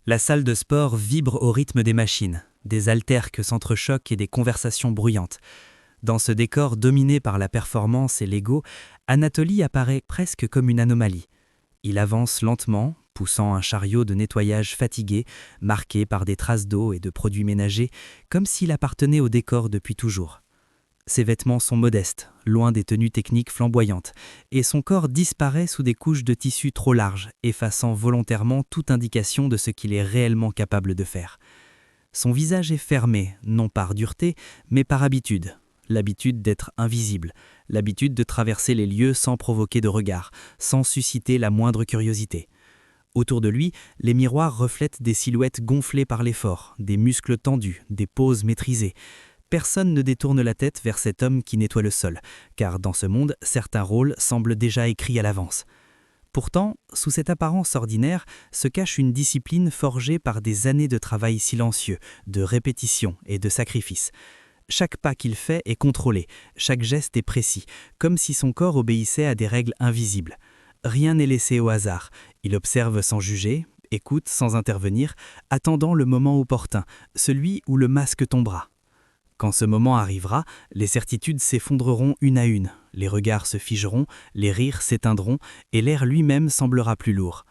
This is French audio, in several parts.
La salle de sport vibre au rythme des machines, des haltères que s'entrechoquent et des conversations bruyantes. Dans ce décor dominé par la performance et l'ego, Anatoly apparaît presque comme une anomalie. Il avance lentement, poussant un chariot de nettoyage fatigué, marqué par des traces d'eau et de produits ménagers, comme s'il appartenait au décor depuis toujours. Ses vêtements sont modestes, loin des tenues techniques flamboyantes, et son corps disparaît sous des couches de tissu trop larges, effaçant volontairement toute indication de ce qu'il est réellement capable de faire. Son visage est fermé, non par dureté, mais par habitude. L'habitude d'être invisible, l'habitude de traverser les lieux sans provoquer de regard, sans susciter la moindre curiosité. Autour de lui, les miroirs reflètent des silhouettes gonflées par l'effort, des muscles tendus, des poses maîtrisées. Personne ne détourne la tête vers cet homme qui nettoie le sol, car dans ce monde, certains rôles semblent déjà écrits à l'avance. Pourtant, sous cette apparence ordinaire, se cache une discipline forgée par des années de travail silencieux, de répétition et de sacrifice. Chaque pas qu'il fait est contrôlé, chaque geste est précis, comme si son corps obéissait à des règles invisibles. Rien n'est laissé au hasard, il observe sans juger, écoute sans intervenir, attendant le moment opportun, celui où le masque tombera. Quand ce moment arrivera, les certitudes s'effondreront une à une, les regards se figeront, les rires s'éteindront et l'air lui-même semblera plus lourd.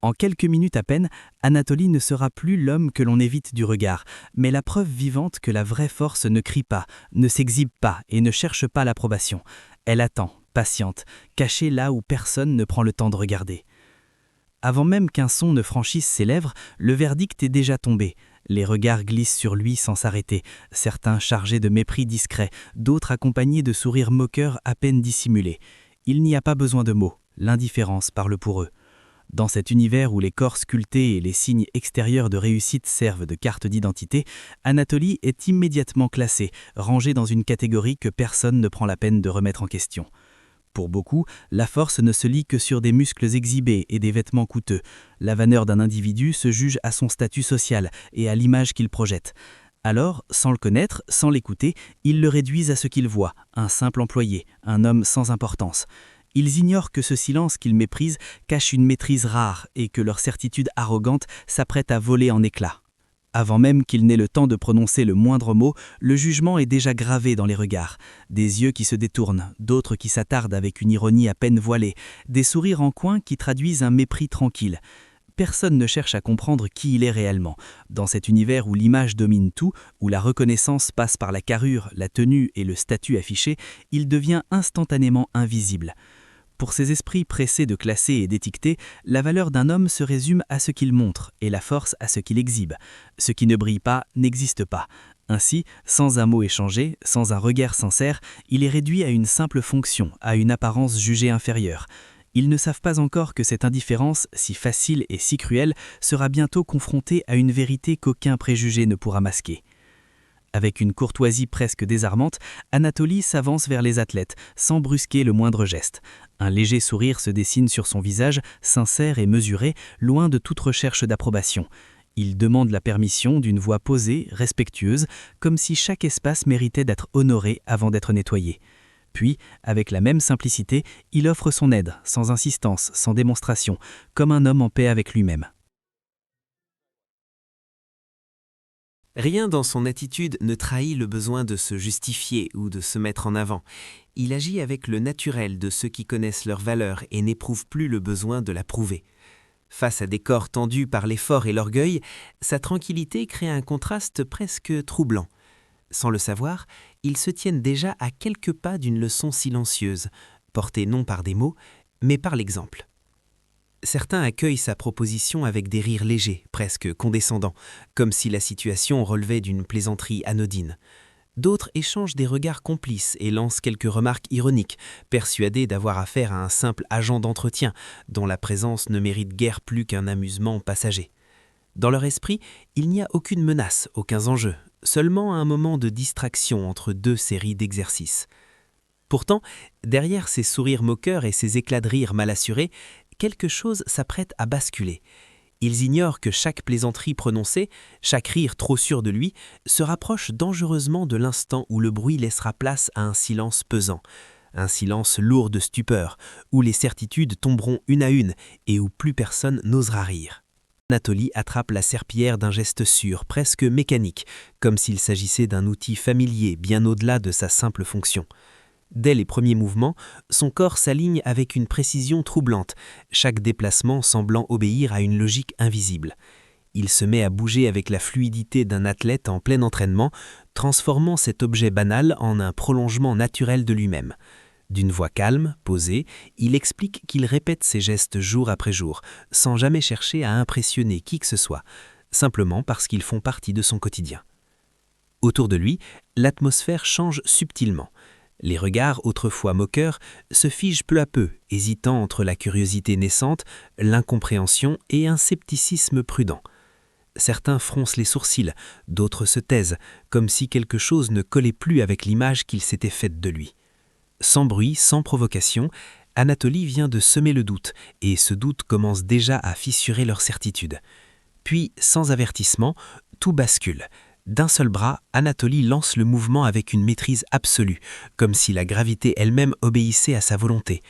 En quelques minutes à peine, Anatoly ne sera plus l'homme que l'on évite du regard, mais la preuve vivante que la vraie force ne crie pas, ne s'exhibe pas et ne cherche pas l'approbation. Elle attend, patiente, cachée là où personne ne prend le temps de regarder. Avant même qu'un son ne franchisse ses lèvres, le verdict est déjà tombé. Les regards glissent sur lui sans s'arrêter, certains chargés de mépris discret, d'autres accompagnés de sourires moqueurs à peine dissimulés. Il n'y a pas besoin de mots, l'indifférence parle pour eux. Dans cet univers où les corps sculptés et les signes extérieurs de réussite servent de carte d'identité, Anatoly est immédiatement classé, rangé dans une catégorie que personne ne prend la peine de remettre en question. Pour beaucoup, la force ne se lie que sur des muscles exhibés et des vêtements coûteux. La valeur d'un individu se juge à son statut social et à l'image qu'il projette. Alors, sans le connaître, sans l'écouter, ils le réduisent à ce qu'ils voient, un simple employé, un homme sans importance. Ils ignorent que ce silence qu'ils méprisent cache une maîtrise rare et que leur certitude arrogante s'apprête à voler en éclats. Avant même qu'il n'ait le temps de prononcer le moindre mot, le jugement est déjà gravé dans les regards. Des yeux qui se détournent, d'autres qui s'attardent avec une ironie à peine voilée, des sourires en coin qui traduisent un mépris tranquille. Personne ne cherche à comprendre qui il est réellement. Dans cet univers où l'image domine tout, où la reconnaissance passe par la carrure, la tenue et le statut affiché, il devient instantanément invisible. Pour ces esprits pressés de classer et d'étiqueter, la valeur d'un homme se résume à ce qu'il montre et la force à ce qu'il exhibe. Ce qui ne brille pas n'existe pas. Ainsi, sans un mot échangé, sans un regard sincère, il est réduit à une simple fonction, à une apparence jugée inférieure. Ils ne savent pas encore que cette indifférence, si facile et si cruelle, sera bientôt confrontée à une vérité qu'aucun préjugé ne pourra masquer. Avec une courtoisie presque désarmante, Anatoly s'avance vers les athlètes, sans brusquer le moindre geste. Un léger sourire se dessine sur son visage, sincère et mesuré, loin de toute recherche d'approbation. Il demande la permission d'une voix posée, respectueuse, comme si chaque espace méritait d'être honoré avant d'être nettoyé. Puis, avec la même simplicité, il offre son aide, sans insistance, sans démonstration, comme un homme en paix avec lui-même. Rien dans son attitude ne trahit le besoin de se justifier ou de se mettre en avant. Il agit avec le naturel de ceux qui connaissent leur valeur et n'éprouvent plus le besoin de la prouver. Face à des corps tendus par l'effort et l'orgueil, sa tranquillité crée un contraste presque troublant. Sans le savoir, ils se tiennent déjà à quelques pas d'une leçon silencieuse, portée non par des mots, mais par l'exemple. Certains accueillent sa proposition avec des rires légers, presque condescendants, comme si la situation relevait d'une plaisanterie anodine. D'autres échangent des regards complices et lancent quelques remarques ironiques, persuadés d'avoir affaire à un simple agent d'entretien, dont la présence ne mérite guère plus qu'un amusement passager. Dans leur esprit, il n'y a aucune menace, aucun enjeu, seulement un moment de distraction entre deux séries d'exercices. Pourtant, derrière ces sourires moqueurs et ces éclats de rire mal assurés, quelque chose s'apprête à basculer. Ils ignorent que chaque plaisanterie prononcée, chaque rire trop sûr de lui, se rapproche dangereusement de l'instant où le bruit laissera place à un silence pesant, un silence lourd de stupeur, où les certitudes tomberont une à une et où plus personne n'osera rire. Anatoly attrape la serpillière d'un geste sûr, presque mécanique, comme s'il s'agissait d'un outil familier bien au-delà de sa simple fonction. Dès les premiers mouvements, son corps s'aligne avec une précision troublante, chaque déplacement semblant obéir à une logique invisible. Il se met à bouger avec la fluidité d'un athlète en plein entraînement, transformant cet objet banal en un prolongement naturel de lui-même. D'une voix calme, posée, il explique qu'il répète ses gestes jour après jour, sans jamais chercher à impressionner qui que ce soit, simplement parce qu'ils font partie de son quotidien. Autour de lui, l'atmosphère change subtilement. Les regards, autrefois moqueurs, se figent peu à peu, hésitant entre la curiosité naissante, l'incompréhension et un scepticisme prudent. Certains froncent les sourcils, d'autres se taisent, comme si quelque chose ne collait plus avec l'image qu'ils s'étaient faite de lui. Sans bruit, sans provocation, Anatoly vient de semer le doute, et ce doute commence déjà à fissurer leur certitude. Puis, sans avertissement, tout bascule. D'un seul bras, Anatoly lance le mouvement avec une maîtrise absolue, comme si la gravité elle-même obéissait à sa volonté.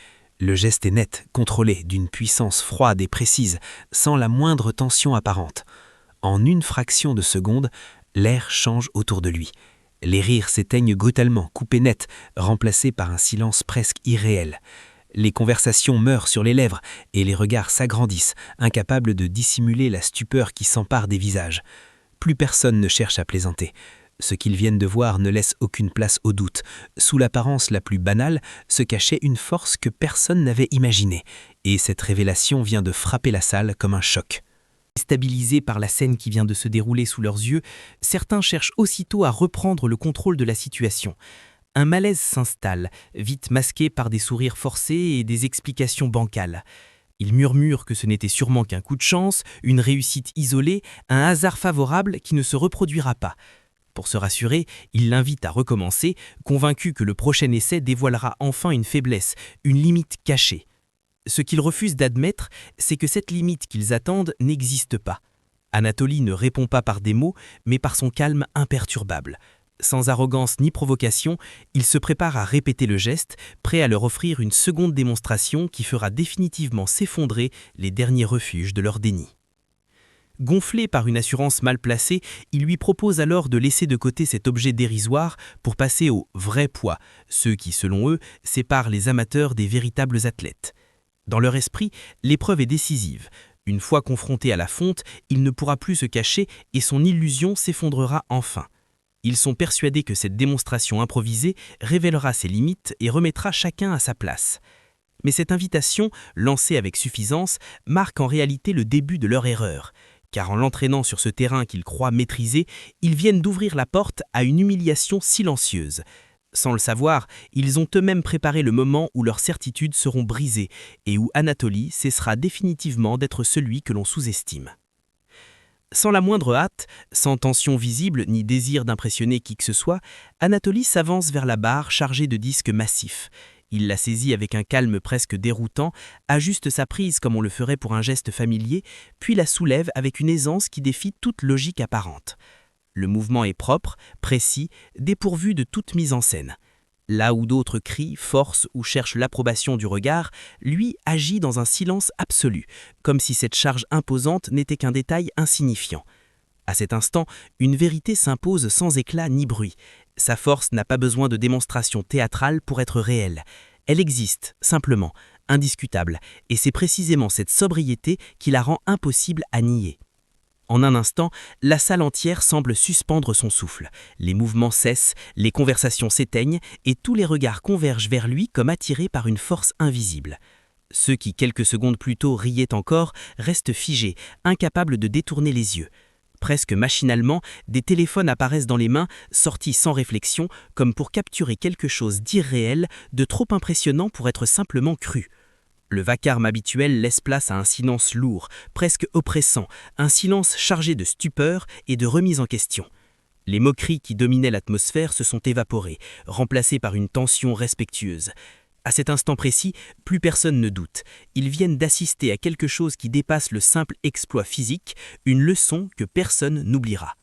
Le geste est net, contrôlé, d'une puissance froide et précise, sans la moindre tension apparente. En une fraction de seconde, l'air change autour de lui. Les rires s'éteignent brutalement, coupés net, remplacés par un silence presque irréel. Les conversations meurent sur les lèvres et les regards s'agrandissent, incapables de dissimuler la stupeur qui s'empare des visages. Plus personne ne cherche à plaisanter. Ce qu'ils viennent de voir ne laisse aucune place au doute. Sous l'apparence la plus banale se cachait une force que personne n'avait imaginée, et cette révélation vient de frapper la salle comme un choc. Déstabilisés par la scène qui vient de se dérouler sous leurs yeux, certains cherchent aussitôt à reprendre le contrôle de la situation. Un malaise s'installe, vite masqué par des sourires forcés et des explications bancales. Ils murmurent que ce n'était sûrement qu'un coup de chance, une réussite isolée, un hasard favorable qui ne se reproduira pas. Pour se rassurer, ils l'invitent à recommencer, convaincus que le prochain essai dévoilera enfin une faiblesse, une limite cachée. Ce qu'ils refusent d'admettre, c'est que cette limite qu'ils attendent n'existe pas. Anatoly ne répond pas par des mots, mais par son calme imperturbable. Sans arrogance ni provocation, il se prépare à répéter le geste, prêt à leur offrir une seconde démonstration qui fera définitivement s'effondrer les derniers refuges de leur déni. Gonflé par une assurance mal placée, il lui propose alors de laisser de côté cet objet dérisoire pour passer au vrai poids, ceux qui, selon eux, séparent les amateurs des véritables athlètes. Dans leur esprit, l'épreuve est décisive. Une fois confronté à la fonte, il ne pourra plus se cacher et son illusion s'effondrera enfin. Ils sont persuadés que cette démonstration improvisée révélera ses limites et remettra chacun à sa place. Mais cette invitation, lancée avec suffisance, marque en réalité le début de leur erreur. Car en l'entraînant sur ce terrain qu'ils croient maîtriser, ils viennent d'ouvrir la porte à une humiliation silencieuse. Sans le savoir, ils ont eux-mêmes préparé le moment où leurs certitudes seront brisées et où Anatoly cessera définitivement d'être celui que l'on sous-estime. Sans la moindre hâte, sans tension visible ni désir d'impressionner qui que ce soit, Anatoly s'avance vers la barre chargée de disques massifs. Il la saisit avec un calme presque déroutant, ajuste sa prise comme on le ferait pour un geste familier, puis la soulève avec une aisance qui défie toute logique apparente. Le mouvement est propre, précis, dépourvu de toute mise en scène. Là où d'autres crient, forcent ou cherchent l'approbation du regard, lui agit dans un silence absolu, comme si cette charge imposante n'était qu'un détail insignifiant. À cet instant, une vérité s'impose sans éclat ni bruit. Sa force n'a pas besoin de démonstration théâtrale pour être réelle. Elle existe, simplement, indiscutable, et c'est précisément cette sobriété qui la rend impossible à nier. En un instant, la salle entière semble suspendre son souffle. Les mouvements cessent, les conversations s'éteignent et tous les regards convergent vers lui comme attirés par une force invisible. Ceux qui, quelques secondes plus tôt, riaient encore, restent figés, incapables de détourner les yeux. Presque machinalement, des téléphones apparaissent dans les mains, sortis sans réflexion, comme pour capturer quelque chose d'irréel, de trop impressionnant pour être simplement cru. Le vacarme habituel laisse place à un silence lourd, presque oppressant, un silence chargé de stupeur et de remise en question. Les moqueries qui dominaient l'atmosphère se sont évaporées, remplacées par une tension respectueuse. À cet instant précis, plus personne ne doute. Ils viennent d'assister à quelque chose qui dépasse le simple exploit physique, une leçon que personne n'oubliera.